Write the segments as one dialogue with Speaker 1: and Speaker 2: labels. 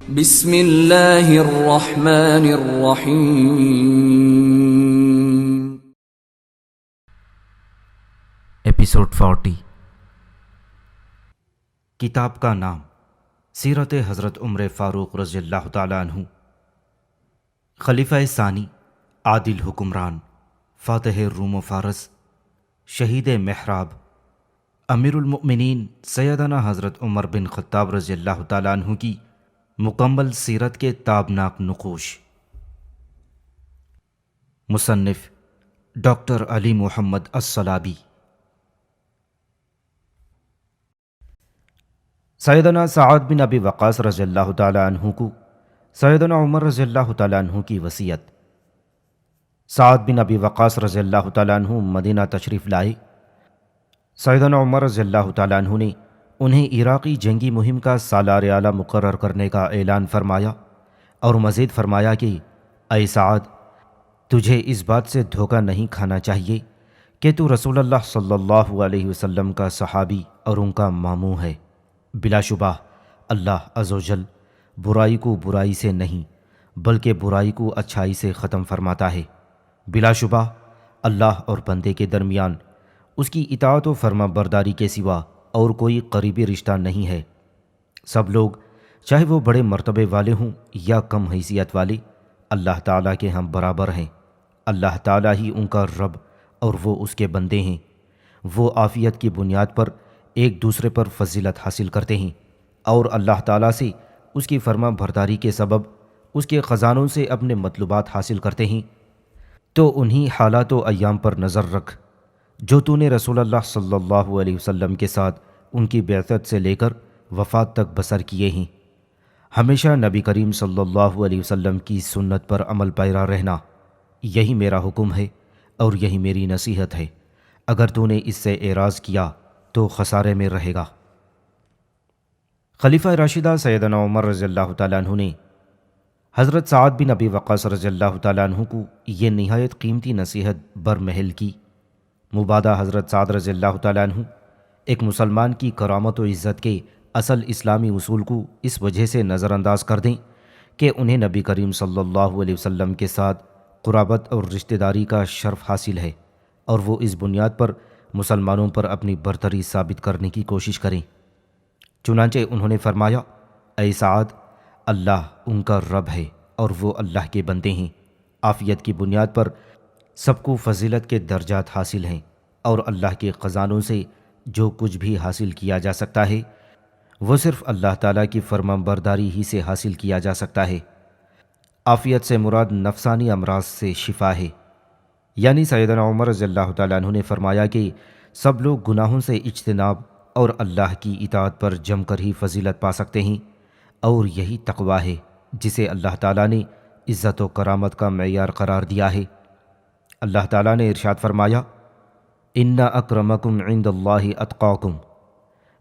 Speaker 1: بسم اللہ الرحمن الرحیم۔
Speaker 2: ایپیسوڈ 40۔ کتاب کا نام سیرت حضرت عمر فاروق رضی اللہ تعالیٰ عنہ، خلیفہ ثانی، عادل حکمران، فاتح روم و فارس، شہید محراب، امیر المؤمنین سیدنا حضرت عمر بن خطاب رضی اللہ تعالیٰ عنہ کی مکمل سیرت کے تابناک نقوش۔ مصنف ڈاکٹر علی محمد الصلابی۔ سیدنا سعد بن ابی وقاص رضی اللہ تعالیٰ عنہ کو سیدنا عمر رضی اللہ تعالیٰ عنہ کی وصیت۔ سعد بن ابی وقاص رضی اللہ تعالیٰ عنہ مدینہ تشریف لائے۔ سیدنا عمر رضی اللہ تعالیٰ عنہ نے انہیں عراقی جنگی مہم کا سالار اعلیٰ مقرر کرنے کا اعلان فرمایا اور مزید فرمایا کہ اے سعد، تجھے اس بات سے دھوکہ نہیں کھانا چاہیے کہ تو رسول اللہ صلی اللہ علیہ وسلم کا صحابی اور ان کا ماموں ہے۔ بلا شبہ اللہ عز و جل برائی کو برائی سے نہیں بلکہ برائی کو اچھائی سے ختم فرماتا ہے۔ بلا شبہ اللہ اور بندے کے درمیان اس کی اطاعت و فرما برداری کے سوا اور کوئی قریبی رشتہ نہیں ہے۔ سب لوگ چاہے وہ بڑے مرتبے والے ہوں یا کم حیثیت والے، اللہ تعالیٰ کے ہم برابر ہیں۔ اللہ تعالیٰ ہی ان کا رب اور وہ اس کے بندے ہیں۔ وہ عافیت کی بنیاد پر ایک دوسرے پر فضیلت حاصل کرتے ہیں اور اللہ تعالیٰ سے اس کی فرما برداری کے سبب اس کے خزانوں سے اپنے مطلوبات حاصل کرتے ہیں۔ تو انہی حالات و ایام پر نظر رکھ جو تو نے رسول اللہ صلی اللہ علیہ وسلم کے ساتھ ان کی بعثت سے لے کر وفات تک بسر کیے ہیں۔ ہمیشہ نبی کریم صلی اللہ علیہ وسلم کی سنت پر عمل پیرا رہنا، یہی میرا حکم ہے اور یہی میری نصیحت ہے۔ اگر تو نے اس سے اعراض کیا تو خسارے میں رہے گا۔ خلیفہ راشدہ سیدنا عمر رضی اللہ تعالیٰ عنہ نے حضرت سعد بن ابی وقاص رضی اللہ تعالیٰ عنہ کو یہ نہایت قیمتی نصیحت برمحل کی۔ مبادہ حضرت سعد رضی اللہ تعالیٰ عنہ ایک مسلمان کی کرامت و عزت کے اصل اسلامی اصول کو اس وجہ سے نظر انداز کر دیں کہ انہیں نبی کریم صلی اللہ علیہ وسلم کے ساتھ قرابت اور رشتہ داری کا شرف حاصل ہے، اور وہ اس بنیاد پر مسلمانوں پر اپنی برتری ثابت کرنے کی کوشش کریں۔ چنانچہ انہوں نے فرمایا، اے سعد، اللہ ان کا رب ہے اور وہ اللہ کے بندے ہیں۔ عافیت کی بنیاد پر سب کو فضیلت کے درجات حاصل ہیں، اور اللہ کے خزانوں سے جو کچھ بھی حاصل کیا جا سکتا ہے وہ صرف اللہ تعالیٰ کی فرما برداری ہی سے حاصل کیا جا سکتا ہے۔ عافیت سے مراد نفسانی امراض سے شفا ہے۔ یعنی سیدنا عمر رضی اللہ تعالیٰ عنہ نے فرمایا کہ سب لوگ گناہوں سے اجتناب اور اللہ کی اطاعت پر جم کر ہی فضیلت پا سکتے ہیں، اور یہی تقویٰ ہے جسے اللہ تعالیٰ نے عزت و کرامت کا معیار قرار دیا ہے۔ اللہ تعالیٰ نے ارشاد فرمایا، ان اکرمکم عند اللہ اتقاکم،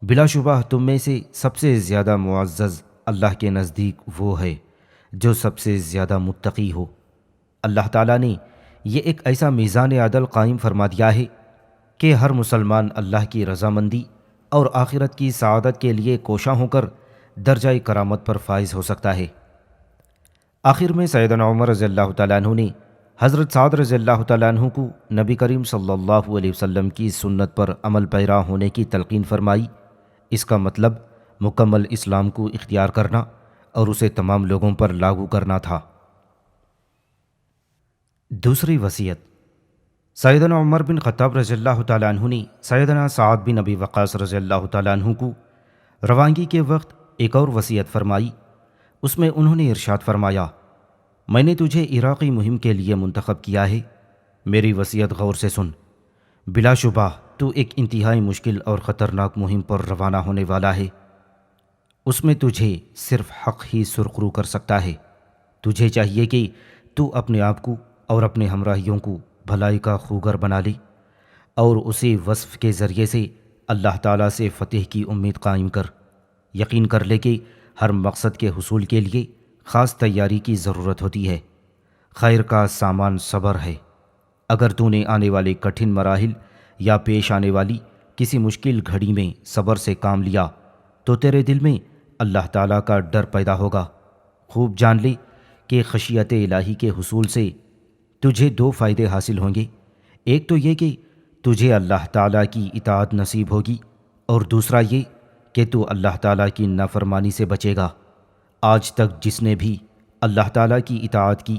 Speaker 2: بلا شبہ تم میں سے سب سے زیادہ معزز اللہ کے نزدیک وہ ہے جو سب سے زیادہ متقی ہو۔ اللہ تعالیٰ نے یہ ایک ایسا میزان عدل قائم فرما دیا ہے کہ ہر مسلمان اللہ کی رضامندی اور آخرت کی سعادت کے لیے کوشاں ہو کر درجہ کرامت پر فائز ہو سکتا ہے۔ آخر میں سیدنا عمر رضی اللہ تعالیٰ عنہ نے حضرت سعد رضی اللہ تعالیٰ عنہ کو نبی کریم صلی اللہ علیہ وسلم کی سنت پر عمل پیرا ہونے کی تلقین فرمائی۔ اس کا مطلب مکمل اسلام کو اختیار کرنا اور اسے تمام لوگوں پر لاگو کرنا تھا۔ دوسری وصیت، سیدنا عمر بن خطاب رضی اللہ تعالیٰ عنہ نے سیدنا سعد بن ابی وقاص رضی اللہ تعالیٰ عنہ کو روانگی کے وقت ایک اور وصیت فرمائی۔ اس میں انہوں نے ارشاد فرمایا، میں نے تجھے عراقی مہم کے لیے منتخب کیا ہے، میری وصیت غور سے سن۔ بلا شبہ تو ایک انتہائی مشکل اور خطرناک مہم پر روانہ ہونے والا ہے۔ اس میں تجھے صرف حق ہی سرخرو کر سکتا ہے۔ تجھے چاہیے کہ تو اپنے آپ کو اور اپنے ہمراہیوں کو بھلائی کا خوگر بنا لے، اور اسی وصف کے ذریعے سے اللہ تعالیٰ سے فتح کی امید قائم کر۔ یقین کر لے کہ ہر مقصد کے حصول کے لیے خاص تیاری کی ضرورت ہوتی ہے۔ خیر کا سامان صبر ہے۔ اگر تو نے آنے والے کٹھن مراحل یا پیش آنے والی کسی مشکل گھڑی میں صبر سے کام لیا تو تیرے دل میں اللہ تعالیٰ کا ڈر پیدا ہوگا خوب جان لے کہ خشیت الہی کے حصول سے تجھے دو فائدے حاصل ہوں گے۔ ایک تو یہ کہ تجھے اللہ تعالیٰ کی اطاعت نصیب ہوگی، اور دوسرا یہ کہ تو اللہ تعالیٰ کی نافرمانی سے بچے گا۔ آج تک جس نے بھی اللہ تعالیٰ کی اطاعت کی،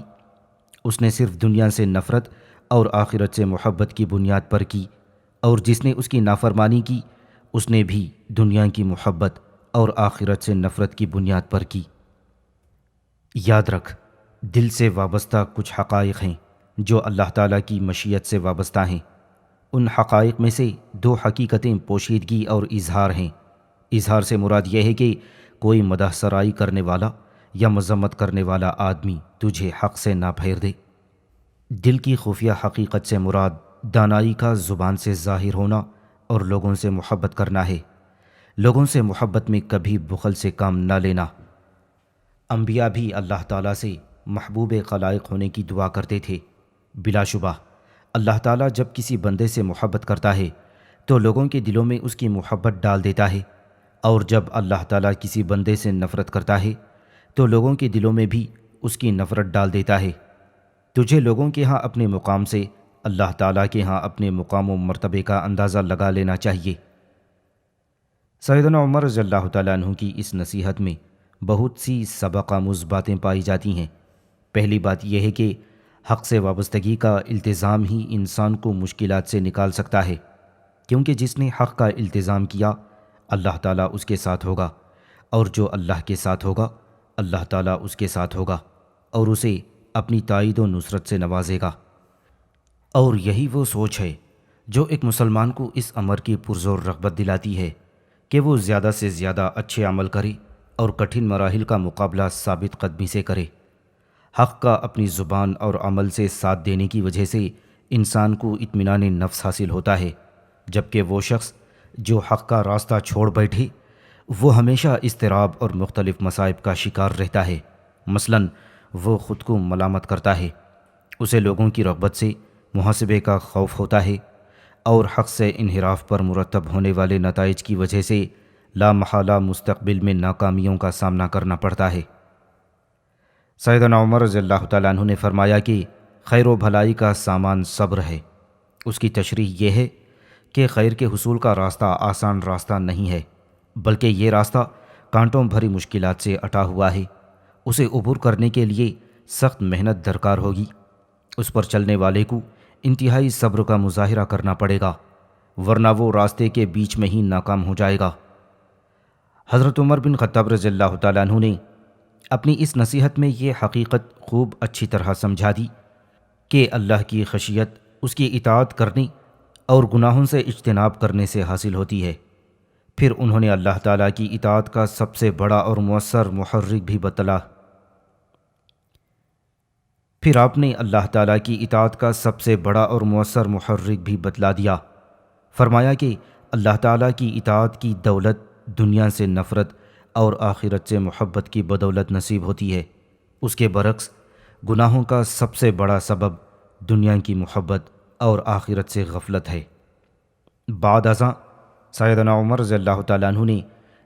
Speaker 2: اس نے صرف دنیا سے نفرت اور آخرت سے محبت کی بنیاد پر کی، اور جس نے اس کی نافرمانی کی، اس نے بھی دنیا کی محبت اور آخرت سے نفرت کی بنیاد پر کی۔ یاد رکھ، دل سے وابستہ کچھ حقائق ہیں جو اللہ تعالیٰ کی مشیت سے وابستہ ہیں۔ ان حقائق میں سے دو حقیقتیں پوشیدگی اور اظہار ہیں۔ اظہار سے مراد یہ ہے کہ کوئی مدح سرائی کرنے والا یا مذمت کرنے والا آدمی تجھے حق سے نہ پھیر دے۔ دل کی خفیہ حقیقت سے مراد دانائی کا زبان سے ظاہر ہونا اور لوگوں سے محبت کرنا ہے۔ لوگوں سے محبت میں کبھی بخل سے کام نہ لینا۔ انبیاء بھی اللہ تعالیٰ سے محبوب خلائق ہونے کی دعا کرتے تھے۔ بلا شبہ اللہ تعالیٰ جب کسی بندے سے محبت کرتا ہے تو لوگوں کے دلوں میں اس کی محبت ڈال دیتا ہے، اور جب اللہ تعالیٰ کسی بندے سے نفرت کرتا ہے تو لوگوں کے دلوں میں بھی اس کی نفرت ڈال دیتا ہے۔ تجھے لوگوں کے ہاں اپنے مقام سے اللہ تعالیٰ کے ہاں اپنے مقام و مرتبے کا اندازہ لگا لینا چاہیے۔ سیدنا عمر رضی اللہ تعالیٰ عنہ کی اس نصیحت میں بہت سی سبق آموز باتیں پائی جاتی ہیں۔ پہلی بات یہ ہے کہ حق سے وابستگی کا التزام ہی انسان کو مشکلات سے نکال سکتا ہے، کیونکہ جس نے حق کا التزام کیا اللہ تعالیٰ اس کے ساتھ ہوگا، اور جو اللہ کے ساتھ ہوگا اللہ تعالیٰ اس کے ساتھ ہوگا اور اسے اپنی تائید و نصرت سے نوازے گا۔ اور یہی وہ سوچ ہے جو ایک مسلمان کو اس امر کی پرزور رغبت دلاتی ہے کہ وہ زیادہ سے زیادہ اچھے عمل کرے اور کٹھن مراحل کا مقابلہ ثابت قدمی سے کرے۔ حق کا اپنی زبان اور عمل سے ساتھ دینے کی وجہ سے انسان کو اطمینان نفس حاصل ہوتا ہے، جبکہ وہ شخص جو حق کا راستہ چھوڑ بیٹھے وہ ہمیشہ اضطراب اور مختلف مصائب کا شکار رہتا ہے۔ مثلاً وہ خود کو ملامت کرتا ہے، اسے لوگوں کی رغبت سے محاسبے کا خوف ہوتا ہے، اور حق سے انحراف پر مرتب ہونے والے نتائج کی وجہ سے لا محالہ مستقبل میں ناکامیوں کا سامنا کرنا پڑتا ہے۔ سیدنا عمر رضی اللہ تعالیٰ عنہ نے فرمایا کہ خیر و بھلائی کا سامان صبر ہے۔ اس کی تشریح یہ ہے کہ خیر کے حصول کا راستہ آسان راستہ نہیں ہے، بلکہ یہ راستہ کانٹوں بھری مشکلات سے اٹا ہوا ہے۔ اسے عبور کرنے کے لیے سخت محنت درکار ہوگی۔ اس پر چلنے والے کو انتہائی صبر کا مظاہرہ کرنا پڑے گا، ورنہ وہ راستے کے بیچ میں ہی ناکام ہو جائے گا۔ حضرت عمر بن خطاب رضی اللہ تعالیٰ عنہ نے اپنی اس نصیحت میں یہ حقیقت خوب اچھی طرح سمجھا دی کہ اللہ کی خشیت اس کی اطاعت کرنے اور گناہوں سے اجتناب کرنے سے حاصل ہوتی ہے۔ پھر انہوں نے اللہ تعالیٰ کی اطاعت کا سب سے بڑا اور مؤثر محرک بھی بتلا۔ پھر آپ نے اللہ تعالیٰ کی اطاعت کا سب سے بڑا اور مؤثر محرک بھی بتلا دیا۔ فرمایا کہ اللہ تعالیٰ کی اطاعت کی دولت دنیا سے نفرت اور آخرت سے محبت کی بدولت نصیب ہوتی ہے۔ اس کے برعکس گناہوں کا سب سے بڑا سبب دنیا کی محبت اور آخرت سے غفلت ہے۔ بعد ازاں سیدنا عمر رضی اللہ تعالیٰ عنہ نے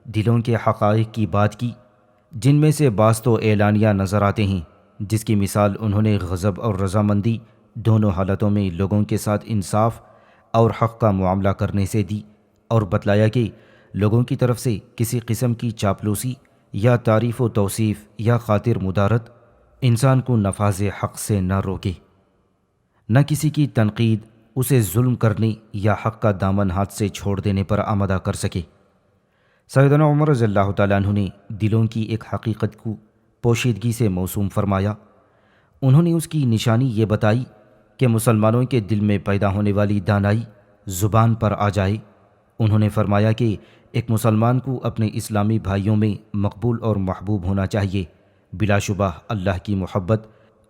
Speaker 2: دلوں کے حقائق کی بات کی، جن میں سے بعض تو اعلانیہ نظر آتے ہیں، جس کی مثال انہوں نے غضب اور رضامندی دونوں حالتوں میں لوگوں کے ساتھ انصاف اور حق کا معاملہ کرنے سے دی، اور بتلایا کہ لوگوں کی طرف سے کسی قسم کی چاپلوسی یا تعریف و توصیف یا خاطر مدارت انسان کو نفاذ حق سے نہ روکے، نہ کسی کی تنقید اسے ظلم کرنے یا حق کا دامن ہاتھ سے چھوڑ دینے پر آمادہ کر سکے۔ سیدنا عمر رضی اللہ تعالیٰ عنہ نے دلوں کی ایک حقیقت کو پوشیدگی سے موسوم فرمایا۔ انہوں نے اس کی نشانی یہ بتائی کہ مسلمانوں کے دل میں پیدا ہونے والی دانائی زبان پر آ جائے۔ انہوں نے فرمایا کہ ایک مسلمان کو اپنے اسلامی بھائیوں میں مقبول اور محبوب ہونا چاہیے۔ بلا شبہ اللہ کی محبت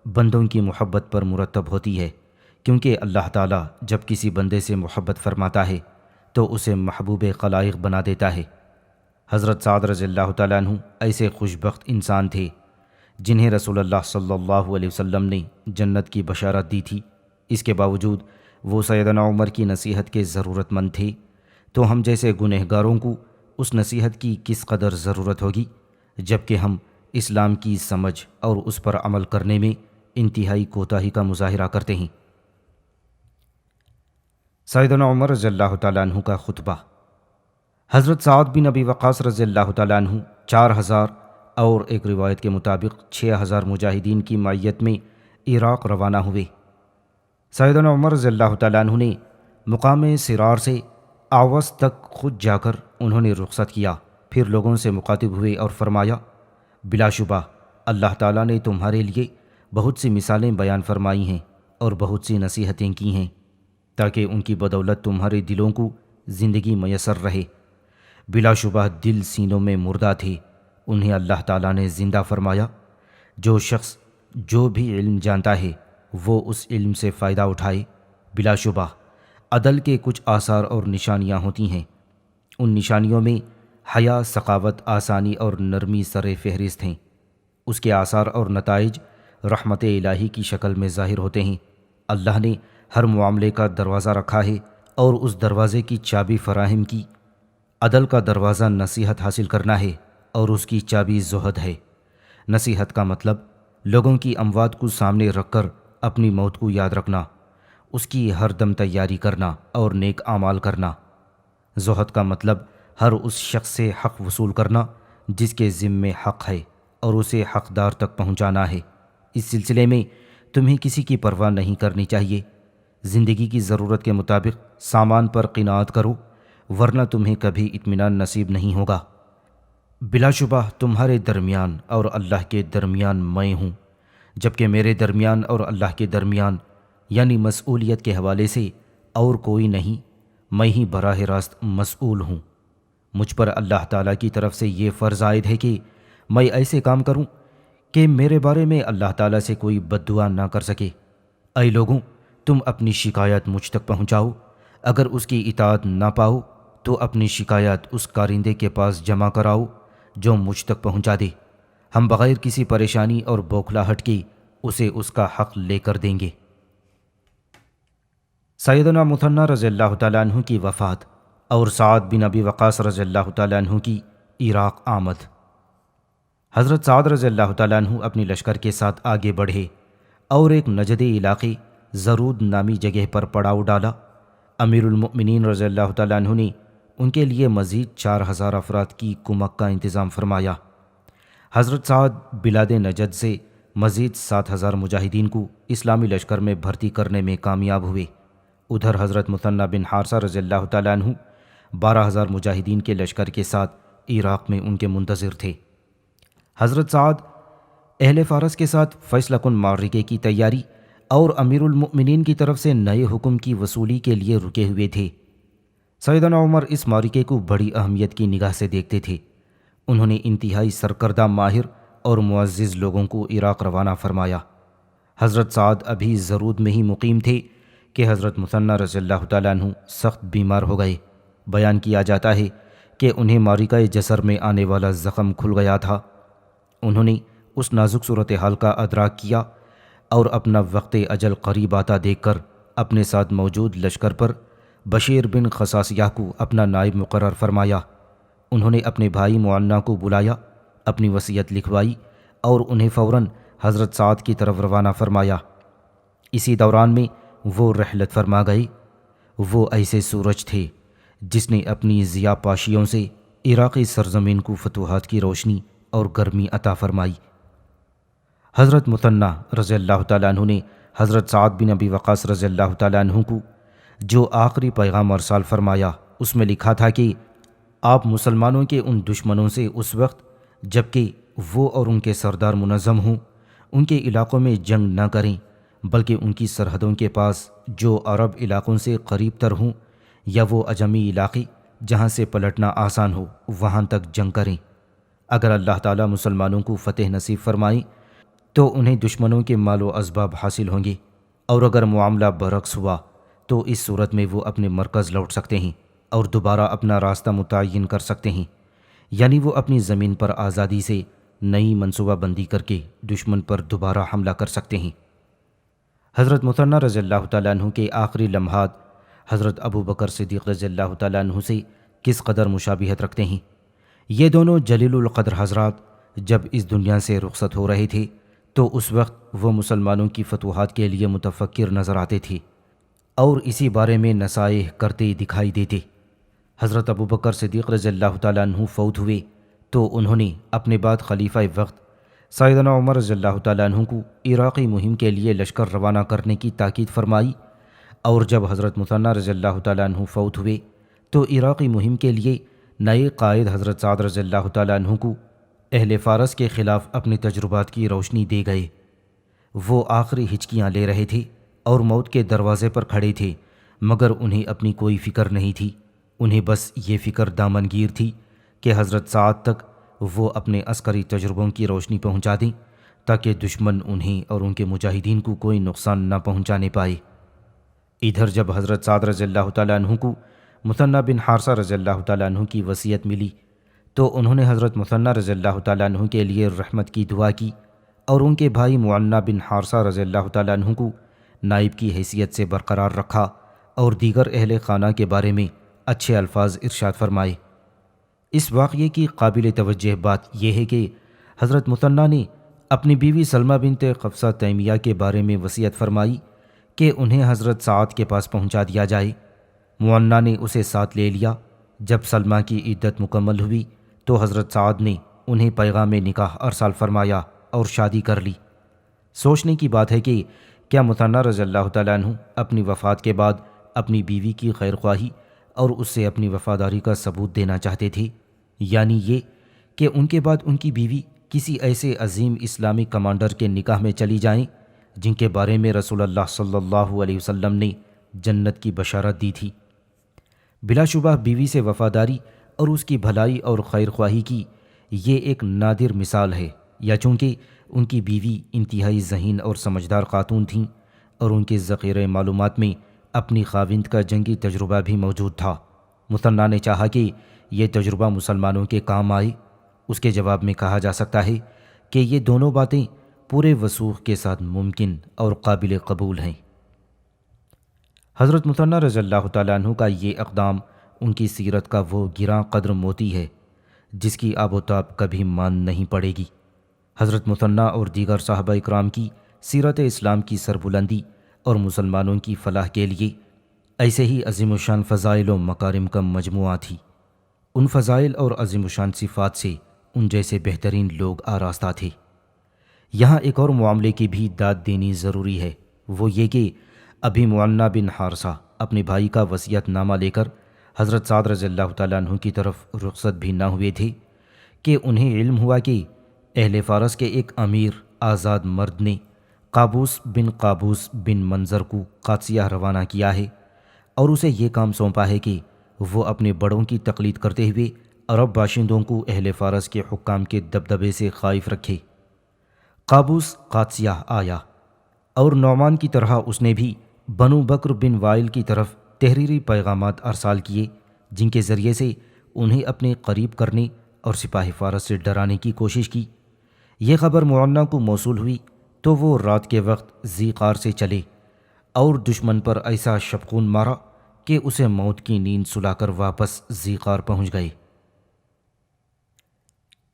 Speaker 2: بندوں کی محبت پر مرتب ہوتی ہے، کیونکہ اللہ تعالیٰ جب کسی بندے سے محبت فرماتا ہے تو اسے محبوب خلائق بنا دیتا ہے۔ حضرت سعد رضی اللہ تعالیٰ عنہ ایسے خوشبخت انسان تھے جنہیں رسول اللہ صلی اللہ علیہ وسلم نے جنت کی بشارت دی تھی۔ اس کے باوجود وہ سیدنا عمر کی نصیحت کے ضرورت مند تھے، تو ہم جیسے گنہگاروں کو اس نصیحت کی کس قدر ضرورت ہوگی، جبکہ ہم اسلام کی سمجھ اور اس پر عمل کرنے میں انتہائی کوتاہی کا مظاہرہ کرتے ہیں۔ سیدنا عمر رضی اللہ تعالیٰ عنہ کا خطبہ۔ حضرت سعد بن ابی وقاص رضی اللہ تعالیٰ عنہ 4000 اور ایک روایت کے مطابق 6000 مجاہدین کی معیت میں عراق روانہ ہوئے۔ سیدنا عمر رضی اللہ تعالیٰ عنہ نے مقام سرار سے آوس تک خود جا کر انہوں نے رخصت کیا، پھر لوگوں سے مخاطب ہوئے اور فرمایا، بلا شبہ اللہ تعالیٰ نے تمہارے لیے بہت سی مثالیں بیان فرمائی ہیں اور بہت سی نصیحتیں کی ہیں تاکہ ان کی بدولت تمہارے دلوں کو زندگی میسر رہے۔ بلا شبہ دل سینوں میں مردہ تھے، انہیں اللہ تعالیٰ نے زندہ فرمایا۔ جو شخص جو بھی علم جانتا ہے وہ اس علم سے فائدہ اٹھائے۔ بلا شبہ عدل کے کچھ آثار اور نشانیاں ہوتی ہیں، ان نشانیوں میں حیا، سخاوت، آسانی اور نرمی سر فہرست ہیں۔ اس کے آثار اور نتائج رحمت الہی کی شکل میں ظاہر ہوتے ہیں۔ اللہ نے ہر معاملے کا دروازہ رکھا ہے اور اس دروازے کی چابی فراہم کی۔ عدل کا دروازہ نصیحت حاصل کرنا ہے اور اس کی چابی زہد ہے۔ نصیحت کا مطلب لوگوں کی اموات کو سامنے رکھ کر اپنی موت کو یاد رکھنا، اس کی ہر دم تیاری کرنا اور نیک اعمال کرنا۔ زہد کا مطلب ہر اس شخص سے حق وصول کرنا جس کے ذمے حق ہے اور اسے حقدار تک پہنچانا ہے۔ اس سلسلے میں تمہیں کسی کی پرواہ نہیں کرنی چاہیے۔ زندگی کی ضرورت کے مطابق سامان پر قناعت کرو، ورنہ تمہیں کبھی اطمینان نصیب نہیں ہوگا۔ بلا شبہ تمہارے درمیان اور اللہ کے درمیان میں ہوں، جبکہ میرے درمیان اور اللہ کے درمیان یعنی مسئولیت کے حوالے سے اور کوئی نہیں، میں ہی براہ راست مسئول ہوں۔ مجھ پر اللہ تعالیٰ کی طرف سے یہ فرض عائد ہے کہ میں ایسے کام کروں کہ میرے بارے میں اللہ تعالیٰ سے کوئی بد دعا نہ کر سکے۔ اے لوگوں، تم اپنی شکایت مجھ تک پہنچاؤ، اگر اس کی اطاعت نہ پاؤ تو اپنی شکایت اس کارندے کے پاس جمع کراؤ جو مجھ تک پہنچا دے، ہم بغیر کسی پریشانی اور بوکھلاہٹ کے اسے اس کا حق لے کر دیں گے۔ سیدنا مثنی رضی اللہ تعالیٰ عنہ کی وفات اور سعد بن ابی وقاص رضی اللہ تعالیٰ عنہ کی عراق آمد۔ حضرت سعد رضی اللہ تعالیٰ عنہ اپنی لشکر کے ساتھ آگے بڑھے اور ایک نجدی علاقے زرود نامی جگہ پر پڑاؤ ڈالا۔ امیر المؤمنین رضی اللہ تعالیٰ عنہ نے ان کے لیے مزید 4000 افراد کی کمک کا انتظام فرمایا۔ حضرت سعد بلاد نجد سے مزید 7000 مجاہدین کو اسلامی لشکر میں بھرتی کرنے میں کامیاب ہوئے۔ ادھر حضرت مثنی بن حارثہ رضی اللہ تعالیٰ عنہ 12000 مجاہدین کے لشکر کے ساتھ عراق میں ان کے منتظر تھے۔ حضرت سعد اہل فارس کے ساتھ فیصلہ کن معرکے کی تیاری اور امیر المؤمنین کی طرف سے نئے حکم کی وصولی کے لیے رکے ہوئے تھے۔ سیدنا عمر اس معرکے کو بڑی اہمیت کی نگاہ سے دیکھتے تھے۔ انہوں نے انتہائی سرکردہ، ماہر اور معزز لوگوں کو عراق روانہ فرمایا۔ حضرت سعد ابھی زرود میں ہی مقیم تھے کہ حضرت مثنی رضی اللہ تعالیٰ عنہ سخت بیمار ہو گئے۔ بیان کیا جاتا ہے کہ انہیں معرکہ جسر میں آنے والا زخم کھل گیا تھا۔ انہوں نے اس نازک صورتحال کا ادراک کیا اور اپنا وقت اجل قریب آتا دیکھ کر اپنے ساتھ موجود لشکر پر بشیر بن خصاصیہ کو اپنا نائب مقرر فرمایا۔ انہوں نے اپنے بھائی معنا کو بلایا، اپنی وصیت لکھوائی اور انہیں فوراً حضرت سعد کی طرف روانہ فرمایا۔ اسی دوران میں وہ رحلت فرما گئے۔ وہ ایسے سورج تھے جس نے اپنی ضیاء پاشیوں سے عراقی سرزمین کو فتوحات کی روشنی اور گرمی عطا فرمائی۔ حضرت مثنی رضی اللہ تعالیٰ عنہ نے حضرت سعد بن ابی وقاص رضی اللہ تعالیٰ عنہ کو جو آخری پیغام ارسال فرمایا اس میں لکھا تھا کہ آپ مسلمانوں کے ان دشمنوں سے اس وقت جبکہ وہ اور ان کے سردار منظم ہوں ان کے علاقوں میں جنگ نہ کریں، بلکہ ان کی سرحدوں کے پاس جو عرب علاقوں سے قریب تر ہوں یا وہ اجمی علاقے جہاں سے پلٹنا آسان ہو وہاں تک جنگ کریں۔ اگر اللہ تعالیٰ مسلمانوں کو فتح نصیب فرمائے تو انہیں دشمنوں کے مال و اسباب حاصل ہوں گے، اور اگر معاملہ برعکس ہوا تو اس صورت میں وہ اپنے مرکز لوٹ سکتے ہیں اور دوبارہ اپنا راستہ متعین کر سکتے ہیں، یعنی وہ اپنی زمین پر آزادی سے نئی منصوبہ بندی کر کے دشمن پر دوبارہ حملہ کر سکتے ہیں۔ حضرت مثنی رضی اللہ تعالیٰ عنہ کے آخری لمحات حضرت ابو بکر صدیق رضی اللہ تعالیٰ عنہ سے کس قدر مشابہت رکھتے ہیں۔ یہ دونوں جلیل القدر حضرات جب اس دنیا سے رخصت ہو رہے تھے تو اس وقت وہ مسلمانوں کی فتوحات کے لیے متفکر نظر آتے تھے اور اسی بارے میں نصائح کرتے دکھائی دیتے۔ حضرت ابوبکر صدیق رضی اللہ تعالیٰ عنہ فوت ہوئے تو انہوں نے اپنے بعد خلیفہ وقت سیدنا عمر رضی اللہ تعالیٰ عنہ کو عراقی مہم کے لیے لشکر روانہ کرنے کی تاکید فرمائی، اور جب حضرت مثنی رضی اللہ تعالیٰ عنہ فوت ہوئے تو عراقی مہم کے لیے نئے قائد حضرت سعد رضی اللہ تعالیٰ عنہ کو اہل فارس کے خلاف اپنے تجربات کی روشنی دے گئے۔ وہ آخری ہچکیاں لے رہے تھے اور موت کے دروازے پر کھڑے تھے، مگر انہیں اپنی کوئی فکر نہیں تھی۔ انہیں بس یہ فکر دامنگیر تھی کہ حضرت سعد تک وہ اپنے عسکری تجربوں کی روشنی پہنچا دیں تاکہ دشمن انہیں اور ان کے مجاہدین کو کوئی نقصان نہ پہنچانے پائے۔ ادھر جب حضرت سعد رضی اللہ تعالیٰ عنہ کو مثنی بن حارثہ رضی اللہ تعالیٰ عنہ کی وصیت ملی تو انہوں نے حضرت مثنی رضی اللہ تعالیٰ عنہ کے لیے رحمت کی دعا کی اور ان کے بھائی معنی بن حارثہ رضی اللہ تعالیٰ عنہ کو نائب کی حیثیت سے برقرار رکھا اور دیگر اہل خانہ کے بارے میں اچھے الفاظ ارشاد فرمائے۔ اس واقعے کی قابل توجہ بات یہ ہے کہ حضرت مثنی نے اپنی بیوی سلمہ بنت قفصہ تیمیہ کے بارے میں وصیت فرمائی کہ انہیں حضرت سعد کے پاس پہنچا دیا جائے۔ معنی نے اسے ساتھ لے لیا۔ جب سلمہ کی عدت مکمل ہوئی تو حضرت سعد نے انہیں پیغام نکاح ارسال فرمایا اور شادی کر لی۔ سوچنے کی بات ہے کہ کیا مثنی رضی اللہ تعالیٰ عنہ اپنی وفات کے بعد اپنی بیوی کی خیر خواہی اور اس سے اپنی وفاداری کا ثبوت دینا چاہتے تھے، یعنی یہ کہ ان کے بعد ان کی بیوی کسی ایسے عظیم اسلامی کمانڈر کے نکاح میں چلی جائیں جن کے بارے میں رسول اللہ صلی اللہ علیہ وسلم نے جنت کی بشارت دی تھی۔ بلا شبہ بیوی سے وفاداری اور اس کی بھلائی اور خیر خواہی کی یہ ایک نادر مثال ہے، یا چونکہ ان کی بیوی انتہائی ذہین اور سمجھدار خاتون تھیں اور ان کے ذخیرہ معلومات میں اپنی خاوند کا جنگی تجربہ بھی موجود تھا۔ مثنی نے چاہا کہ یہ تجربہ مسلمانوں کے کام آئے۔ اس کے جواب میں کہا جا سکتا ہے کہ یہ دونوں باتیں پورے وثوق کے ساتھ ممکن اور قابل قبول ہیں۔ حضرت مثنی رضی اللہ تعالیٰ عنہ کا یہ اقدام ان کی سیرت کا وہ گراں قدر موتی ہے جس کی آب و تاب کبھی مان نہیں پڑے گی۔ حضرت مثنی اور دیگر صحابہ اکرام کی سیرت اسلام کی سربلندی اور مسلمانوں کی فلاح کے لیے ایسے ہی عظیم الشان فضائل و مکارم کا مجموعہ تھی۔ ان فضائل اور عظیم الشان صفات سے ان جیسے بہترین لوگ آراستہ تھے۔ یہاں ایک اور معاملے کی بھی داد دینی ضروری ہے، وہ یہ کہ ابھی معنی بن حارثہ اپنے بھائی کا وصیت نامہ لے کر حضرت سعد رضی اللہ تعالیٰ عنہ کی طرف رخصت بھی نہ ہوئے تھے کہ انہیں علم ہوا کہ اہل فارس کے ایک امیر آزاد مرد نے قابوس بن منظر کو قادسیہ روانہ کیا ہے اور اسے یہ کام سونپا ہے کہ وہ اپنے بڑوں کی تقلید کرتے ہوئے عرب باشندوں کو اہل فارس کے حکام کے دبدبے سے خائف رکھے۔ قابوس قادسیہ آیا اور نعمان کی طرح اس نے بھی بنو بکر بن وائل کی طرف تحریری پیغامات ارسال کیے جن کے ذریعے سے انہیں اپنے قریب کرنے اور سپاہ فارس سے ڈرانے کی کوشش کی۔ یہ خبر معنی کو موصول ہوئی تو وہ رات کے وقت ذیقار سے چلے اور دشمن پر ایسا شبخون مارا کہ اسے موت کی نیند سلا کر واپس ذیقار پہنچ گئے۔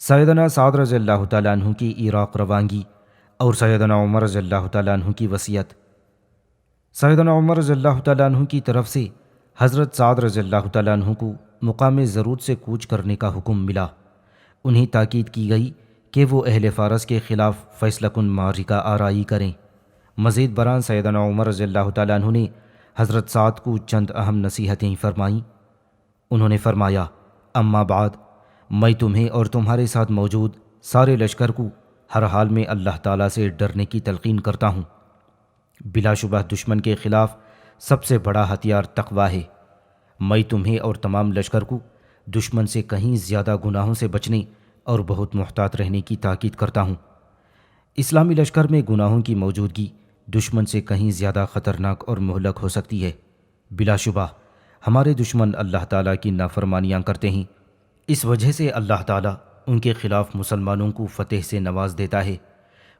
Speaker 2: سیدنا سعد رضی اللہ تعالیٰ عنہ کی عراق روانگی اور سیدنا عمر رضی اللہ تعالیٰ عنہ کی وصیت۔ سیدنا عمر رضی اللہ تعالیٰ عنہ کی طرف سے حضرت سعد رضی اللہ تعالیٰ عنہ کو مقام ضرورت سے کوچ کرنے کا حکم ملا۔ انہیں تاکید کی گئی کہ وہ اہل فارس کے خلاف فیصلہ کن معرکہ آرائی کریں۔ مزید برآں سیدنا عمر رضی اللہ تعالیٰ عنہ نے حضرت سعد کو چند اہم نصیحتیں فرمائیں۔ انہوں نے فرمایا، اما بعد، میں تمہیں اور تمہارے ساتھ موجود سارے لشکر کو ہر حال میں اللہ تعالیٰ سے ڈرنے کی تلقین کرتا ہوں۔ بلا شبہ دشمن کے خلاف سب سے بڑا ہتھیار تقویٰ ہے۔ میں تمہیں اور تمام لشکر کو دشمن سے کہیں زیادہ گناہوں سے بچنے اور بہت محتاط رہنے کی تاکید کرتا ہوں۔ اسلامی لشکر میں گناہوں کی موجودگی دشمن سے کہیں زیادہ خطرناک اور مہلک ہو سکتی ہے۔ بلا شبہ ہمارے دشمن اللہ تعالیٰ کی نافرمانیاں کرتے ہیں، اس وجہ سے اللہ تعالیٰ ان کے خلاف مسلمانوں کو فتح سے نواز دیتا ہے،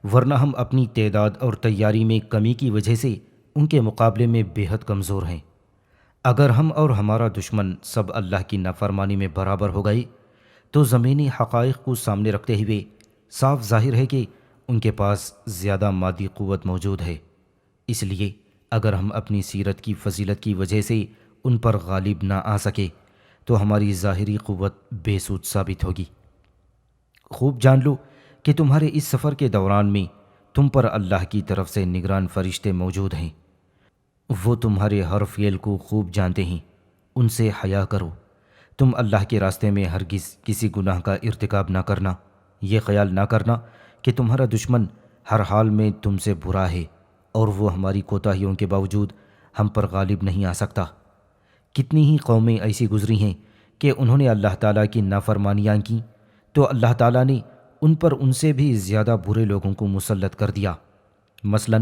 Speaker 2: ورنہ ہم اپنی تعداد اور تیاری میں کمی کی وجہ سے ان کے مقابلے میں بے حد کمزور ہیں۔ اگر ہم اور ہمارا دشمن سب اللہ کی نافرمانی میں برابر ہو گئے تو زمینی حقائق کو سامنے رکھتے ہوئے صاف ظاہر ہے کہ ان کے پاس زیادہ مادی قوت موجود ہے، اس لیے اگر ہم اپنی سیرت کی فضیلت کی وجہ سے ان پر غالب نہ آ سکے تو ہماری ظاہری قوت بے سود ثابت ہوگی۔ خوب جان لو کہ تمہارے اس سفر کے دوران میں تم پر اللہ کی طرف سے نگران فرشتے موجود ہیں، وہ تمہارے ہر فعل کو خوب جانتے ہیں، ان سے حیا کرو۔ تم اللہ کے راستے میں ہرگز کسی گناہ کا ارتکاب نہ کرنا، یہ خیال نہ کرنا کہ تمہارا دشمن ہر حال میں تم سے برا ہے اور وہ ہماری کوتاہیوں کے باوجود ہم پر غالب نہیں آ سکتا۔ کتنی ہی قومیں ایسی گزری ہیں کہ انہوں نے اللہ تعالیٰ کی نافرمانیاں کیں تو اللہ تعالیٰ نے ان پر ان سے بھی زیادہ برے لوگوں کو مسلط کر دیا۔ مثلا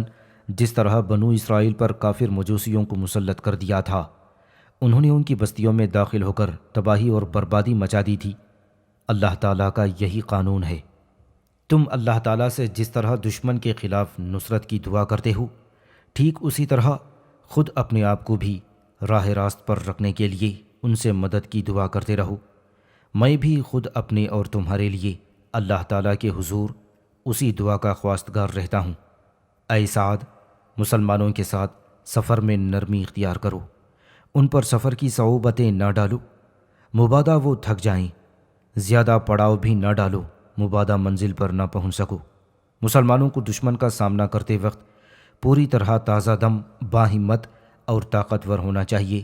Speaker 2: جس طرح بنو اسرائیل پر کافر مجوسیوں کو مسلط کر دیا تھا، انہوں نے ان کی بستیوں میں داخل ہو کر تباہی اور بربادی مچا دی تھی۔ اللہ تعالیٰ کا یہی قانون ہے۔ تم اللہ تعالیٰ سے جس طرح دشمن کے خلاف نصرت کی دعا کرتے ہو، ٹھیک اسی طرح خود اپنے آپ کو بھی راہ راست پر رکھنے کے لیے ان سے مدد کی دعا کرتے رہو۔ میں بھی خود اپنے اور تمہارے لیے اللہ تعالیٰ کے حضور اسی دعا کا خواستگار رہتا ہوں۔ اے سعد، مسلمانوں کے ساتھ سفر میں نرمی اختیار کرو، ان پر سفر کی صعوبتیں نہ ڈالو، مبادا وہ تھک جائیں، زیادہ پڑاؤ بھی نہ ڈالو، مبادا منزل پر نہ پہنچ سکو۔ مسلمانوں کو دشمن کا سامنا کرتے وقت پوری طرح تازہ دم، باہمت اور طاقتور ہونا چاہیے۔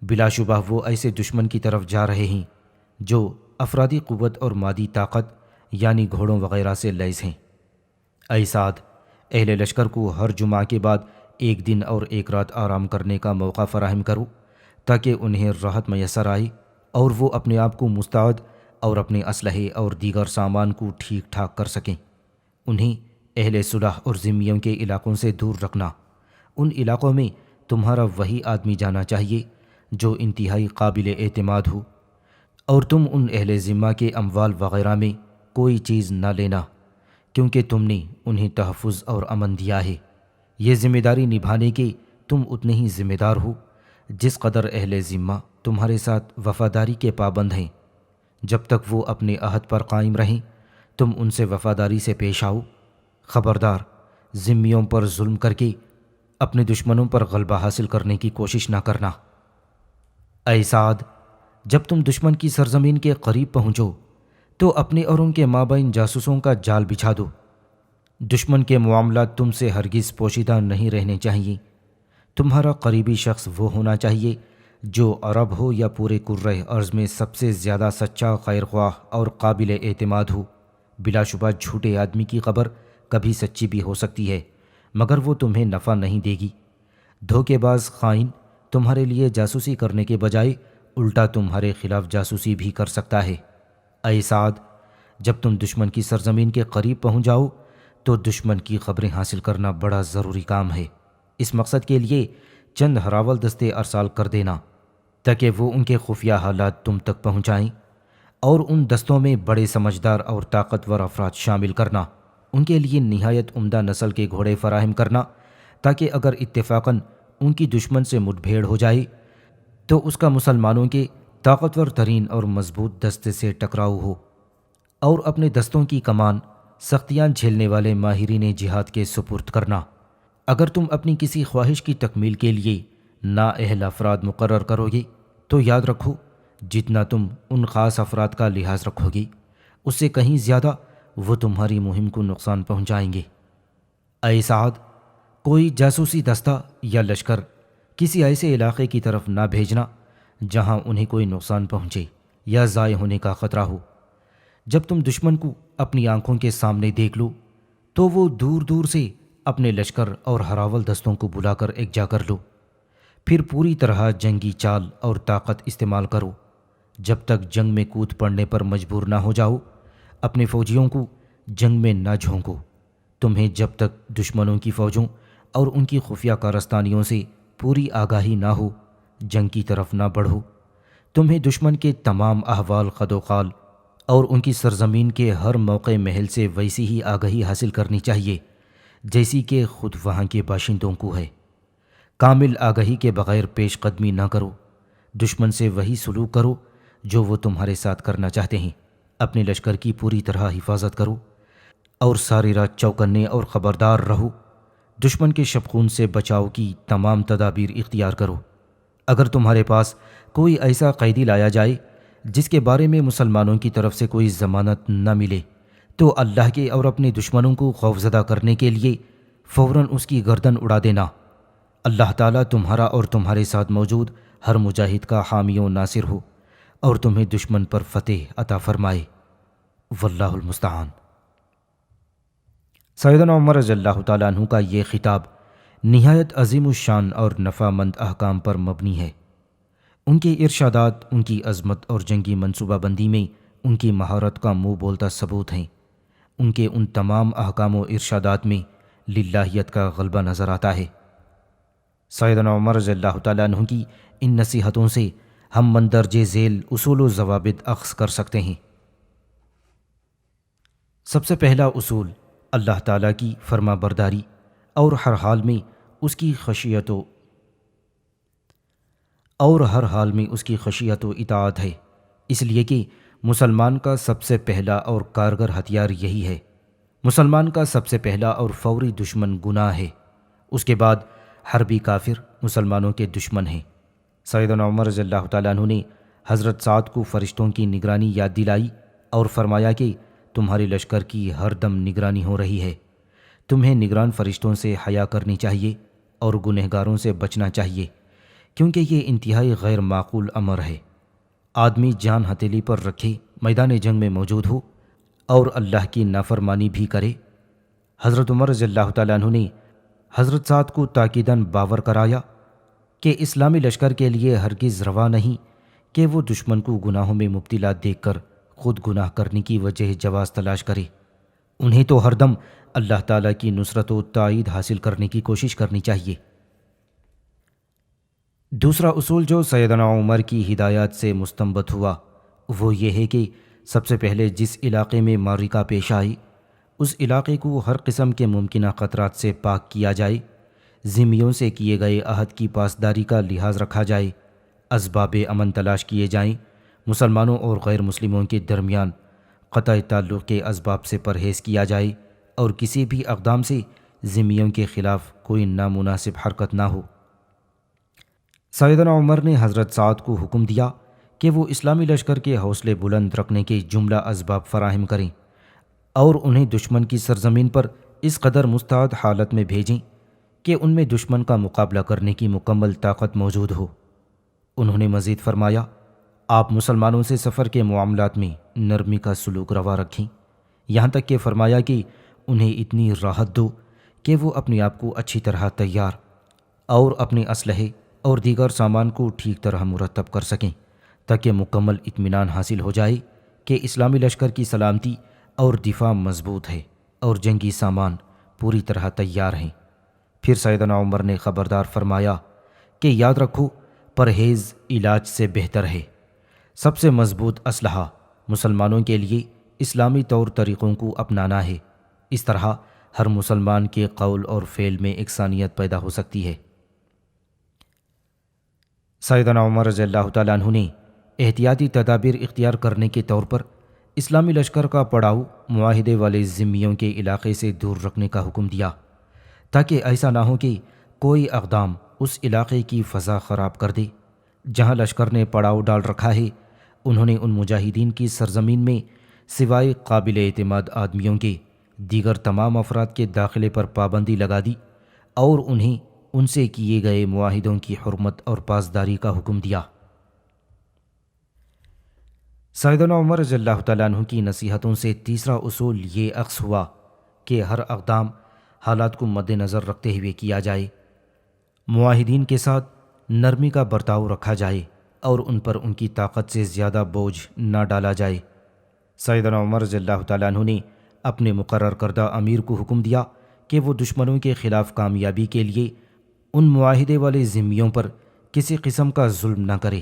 Speaker 2: بلا شبہ وہ ایسے دشمن کی طرف جا رہے ہیں جو افرادی قوت اور مادی طاقت یعنی گھوڑوں وغیرہ سے لیس ہیں۔ اے سعد، اہل لشکر کو ہر جمعہ کے بعد ایک دن اور ایک رات آرام کرنے کا موقع فراہم کرو تاکہ انہیں راحت میسر آئے اور وہ اپنے آپ کو مستعد اور اپنے اسلحے اور دیگر سامان کو ٹھیک ٹھاک کر سکیں۔ انہیں اہل صلح اور ذمیوں کے علاقوں سے دور رکھنا۔ ان علاقوں میں تمہارا وہی آدمی جانا چاہیے جو انتہائی قابل اعتماد ہو، اور تم ان اہل ذمہ کے اموال وغیرہ میں کوئی چیز نہ لینا، کیونکہ تم نے انہیں تحفظ اور امن دیا ہے۔ یہ ذمہ داری نبھانے کے تم اتنے ہی ذمہ دار ہو جس قدر اہل ذمہ تمہارے ساتھ وفاداری کے پابند ہیں۔ جب تک وہ اپنے عہد پر قائم رہیں تم ان سے وفاداری سے پیش آؤ۔ خبردار، ذمیوں پر ظلم کر کے اپنے دشمنوں پر غلبہ حاصل کرنے کی کوشش نہ کرنا۔ اے سعد، جب تم دشمن کی سرزمین کے قریب پہنچو تو اپنے اور ان کے مابین جاسوسوں کا جال بچھا دو۔ دشمن کے معاملات تم سے ہرگز پوشیدہ نہیں رہنے چاہیے۔ تمہارا قریبی شخص وہ ہونا چاہیے جو عرب ہو یا پورے کرۂ ارض میں سب سے زیادہ سچا، خیر خواہ اور قابل اعتماد ہو۔ بلا شبہ جھوٹے آدمی کی خبر کبھی سچی بھی ہو سکتی ہے، مگر وہ تمہیں نفع نہیں دے گی۔ دھوکے باز خائن تمہارے لیے جاسوسی کرنے کے بجائے الٹا تمہارے خلاف جاسوسی بھی کر سکتا ہے۔ اے سعد، جب تم دشمن کی سرزمین کے قریب پہنچ جاؤ تو دشمن کی خبریں حاصل کرنا بڑا ضروری کام ہے۔ اس مقصد کے لیے چند ہراول دستے ارسال کر دینا تاکہ وہ ان کے خفیہ حالات تم تک پہنچائیں، اور ان دستوں میں بڑے سمجھدار اور طاقتور افراد شامل کرنا، ان کے لیے نہایت عمدہ نسل کے گھوڑے فراہم کرنا تاکہ اگر اتفاقاً ان کی دشمن سے مٹ بھیڑ ہو جائے تو اس کا مسلمانوں کے طاقتور ترین اور مضبوط دستے سے ٹکراؤ ہو، اور اپنے دستوں کی کمان سختیاں جھیلنے والے ماہرین جہاد کے سپرد کرنا۔ اگر تم اپنی کسی خواہش کی تکمیل کے لیے نااہل افراد مقرر کرو گے تو یاد رکھو جتنا تم ان خاص افراد کا لحاظ رکھو گے اس سے کہیں زیادہ وہ تمہاری مہم کو نقصان پہنچائیں گے۔ اے سعد، کوئی جاسوسی دستہ یا لشکر کسی ایسے علاقے کی طرف نہ بھیجنا جہاں انہیں کوئی نقصان پہنچے یا ضائع ہونے کا خطرہ ہو۔ جب تم دشمن کو اپنی آنکھوں کے سامنے دیکھ لو تو وہ دور دور سے اپنے لشکر اور ہراول دستوں کو بلا کر یکجا کر لو، پھر پوری طرح جنگی چال اور طاقت استعمال کرو۔ جب تک جنگ میں کود پڑنے پر مجبور نہ ہو جاؤ اپنے فوجیوں کو جنگ میں نہ جھونکو۔ تمہیں جب تک دشمنوں کی فوجوں اور ان کی خفیہ کارستانیوں سے پوری آگاہی نہ ہو جنگ کی طرف نہ بڑھو۔ تمہیں دشمن کے تمام احوال خد و خال اور ان کی سرزمین کے ہر موقع محل سے ویسی ہی آگاہی حاصل کرنی چاہیے جیسی کہ خود وہاں کے باشندوں کو ہے۔ کامل آگاہی کے بغیر پیش قدمی نہ کرو، دشمن سے وہی سلوک کرو جو وہ تمہارے ساتھ کرنا چاہتے ہیں۔ اپنے لشکر کی پوری طرح حفاظت کرو اور ساری رات چوکنے اور خبردار رہو، دشمن کے شبخون سے بچاؤ کی تمام تدابیر اختیار کرو۔ اگر تمہارے پاس کوئی ایسا قیدی لایا جائے جس کے بارے میں مسلمانوں کی طرف سے کوئی ضمانت نہ ملے، تو اللہ کے اور اپنے دشمنوں کو خوفزدہ کرنے کے لیے فوراً اس کی گردن اڑا دینا۔ اللہ تعالیٰ تمہارا اور تمہارے ساتھ موجود ہر مجاہد کا حامی و ناصر ہو اور تمہیں دشمن پر فتح عطا فرمائے، واللہ المستعان۔ سیدنا عمر رضی اللہ تعالیٰ عنہ کا یہ خطاب نہایت عظیم الشان اور نفع مند احکام پر مبنی ہے۔ ان کے ارشادات ان کی عظمت اور جنگی منصوبہ بندی میں ان کی مہارت کا منہ بولتا ثبوت ہیں۔ ان کے ان تمام احکام و ارشادات میں للہیت کا غلبہ نظر آتا ہے۔ سیدنا عمر رضی اللہ تعالیٰ عنہ کی ان نصیحتوں سے ہم مندرجہ ذیل اصول و ضوابط اخذ کر سکتے ہیں۔ سب سے پہلا اصول اللہ تعالیٰ کی فرما برداری اور ہر حال میں اس کی خشیت و اطاعت ہے، اس لیے کہ مسلمان کا سب سے پہلا اور کارگر ہتھیار یہی ہے۔ مسلمان کا سب سے پہلا اور فوری دشمن گناہ ہے، اس کے بعد حربی کافر مسلمانوں کے دشمن ہیں۔ سیدنا عمر رضی اللہ تعالیٰ عنہ نے حضرت سعد کو فرشتوں کی نگرانی یاد دلائی اور فرمایا کہ تمہارے لشکر کی ہر دم نگرانی ہو رہی ہے، تمہیں نگران فرشتوں سے حیا کرنی چاہیے اور گنہگاروں سے بچنا چاہیے، کیونکہ یہ انتہائی غیر معقول امر ہے۔ آدمی جان ہتھیلی پر رکھے میدان جنگ میں موجود ہو اور اللہ کی نافرمانی بھی کرے۔ حضرت عمر رضی اللہ تعالیٰ عنہ نے حضرت سعد کو تاکیداً باور کرایا کہ اسلامی لشکر کے لیے ہرگز روا نہیں کہ وہ دشمن کو گناہوں میں مبتلا دیکھ کر خود گناہ کرنے کی وجہ جواز تلاش کرے، انہیں تو ہر دم اللہ تعالیٰ کی نصرت و تائید حاصل کرنے کی کوشش کرنی چاہیے۔ دوسرا اصول جو سیدنا عمر کی ہدایات سے مستنبط ہوا وہ یہ ہے کہ سب سے پہلے جس علاقے میں معرکہ پیش آئی اس علاقے کو ہر قسم کے ممکنہ خطرات سے پاک کیا جائے، ذمیوں سے کیے گئے عہد کی پاسداری کا لحاظ رکھا جائے، اسباب امن تلاش کیے جائیں، مسلمانوں اور غیر مسلموں کے درمیان قطع تعلق کے اسباب سے پرہیز کیا جائے اور کسی بھی اقدام سے ذمیوں کے خلاف کوئی نامناسب حرکت نہ ہو۔ سیدنا عمر نے حضرت سعد کو حکم دیا کہ وہ اسلامی لشکر کے حوصلے بلند رکھنے کے جملہ اسباب فراہم کریں اور انہیں دشمن کی سرزمین پر اس قدر مستعد حالت میں بھیجیں کہ ان میں دشمن کا مقابلہ کرنے کی مکمل طاقت موجود ہو۔ انہوں نے مزید فرمایا، آپ مسلمانوں سے سفر کے معاملات میں نرمی کا سلوک روا رکھیں، یہاں تک کہ فرمایا کہ انہیں اتنی راحت دو کہ وہ اپنے آپ کو اچھی طرح تیار اور اپنے اسلحے اور دیگر سامان کو ٹھیک طرح مرتب کر سکیں تاکہ مکمل اطمینان حاصل ہو جائے کہ اسلامی لشکر کی سلامتی اور دفاع مضبوط ہے اور جنگی سامان پوری طرح تیار ہیں۔ پھر سیدنا عمر نے خبردار فرمایا کہ یاد رکھو، پرہیز علاج سے بہتر ہے۔ سب سے مضبوط اسلحہ مسلمانوں کے لیے اسلامی طور طریقوں کو اپنانا ہے، اس طرح ہر مسلمان کے قول اور فعل میں یکسانیت پیدا ہو سکتی ہے۔ سیدنا عمر رضی اللہ تعالیٰ عنہ نے احتیاطی تدابیر اختیار کرنے کے طور پر اسلامی لشکر کا پڑاؤ معاہدے والے ذمیوں کے علاقے سے دور رکھنے کا حکم دیا تاکہ ایسا نہ ہو کہ کوئی اقدام اس علاقے کی فضا خراب کر دے۔ جہاں لشکر نے پڑاؤ ڈال رکھا ہے انہوں نے ان مجاہدین کی سرزمین میں سوائے قابل اعتماد آدمیوں کے دیگر تمام افراد کے داخلے پر پابندی لگا دی اور انہیں ان سے کیے گئے معاہدوں کی حرمت اور پاسداری کا حکم دیا۔ سیدنا عمر رضی اللہ تعالیٰ عنہ کی نصیحتوں سے تیسرا اصول یہ اخذ ہوا کہ ہر اقدام حالات کو مد نظر رکھتے ہوئے کیا جائے، معاہدین کے ساتھ نرمی کا برتاؤ رکھا جائے اور ان پر ان کی طاقت سے زیادہ بوجھ نہ ڈالا جائے۔ سیدنا عمر رضی اللہ تعالیٰ عنہ نے اپنے مقرر کردہ امیر کو حکم دیا کہ وہ دشمنوں کے خلاف کامیابی کے لیے ان معاہدے والے ذمیوں پر کسی قسم کا ظلم نہ کرے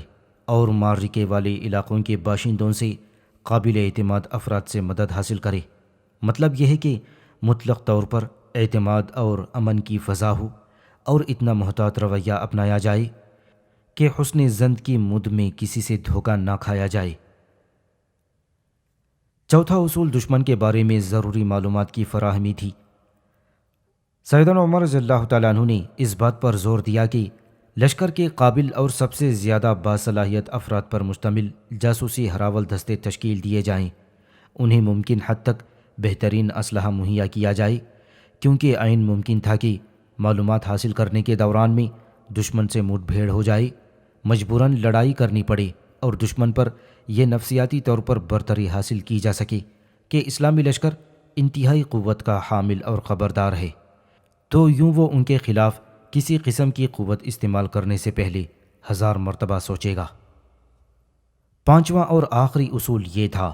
Speaker 2: اور معرکے والے علاقوں کے باشندوں سے قابل اعتماد افراد سے مدد حاصل کرے۔ مطلب یہ ہے کہ مطلق طور پر اعتماد اور امن کی فضا ہو اور اتنا محتاط رویہ اپنایا جائے کہ حسن ظن کی مد میں کسی سے دھوکہ نہ کھایا جائے۔ چوتھا اصول دشمن کے بارے میں ضروری معلومات کی فراہمی تھی۔ سیدنا عمر رضی اللہ تعالیٰ عنہ نے اس بات پر زور دیا کہ لشکر کے قابل اور سب سے زیادہ باصلاحیت افراد پر مشتمل جاسوسی ہراول دستے تشکیل دیے جائیں، انہیں ممکن حد تک بہترین اسلحہ مہیا کیا جائے، کیونکہ عین ممکن تھا کہ معلومات حاصل کرنے کے دوران میں دشمن سے مٹ بھیڑ ہو جائے، مجبوراً لڑائی کرنی پڑے اور دشمن پر یہ نفسیاتی طور پر برتری حاصل کی جا سکے کہ اسلامی لشکر انتہائی قوت کا حامل اور خبردار ہے، تو یوں وہ ان کے خلاف کسی قسم کی قوت استعمال کرنے سے پہلے 1000 مرتبہ سوچے گا۔ پانچواں اور آخری اصول یہ تھا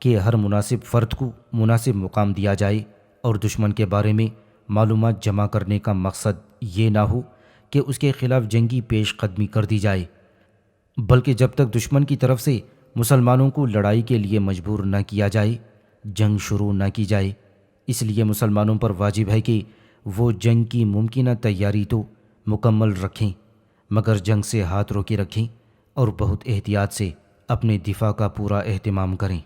Speaker 2: کہ ہر مناسب فرد کو مناسب مقام دیا جائے اور دشمن کے بارے میں معلومات جمع کرنے کا مقصد یہ نہ ہو کہ اس کے خلاف جنگی پیش قدمی کر دی جائے، بلکہ جب تک دشمن کی طرف سے مسلمانوں کو لڑائی کے لیے مجبور نہ کیا جائے، جنگ شروع نہ کی جائے۔ اس لیے مسلمانوں پر واجب ہے کہ وہ جنگ کی ممکنہ تیاری تو مکمل رکھیں، مگر جنگ سے ہاتھ روکے رکھیں اور بہت احتیاط سے اپنے دفاع کا پورا اہتمام کریں۔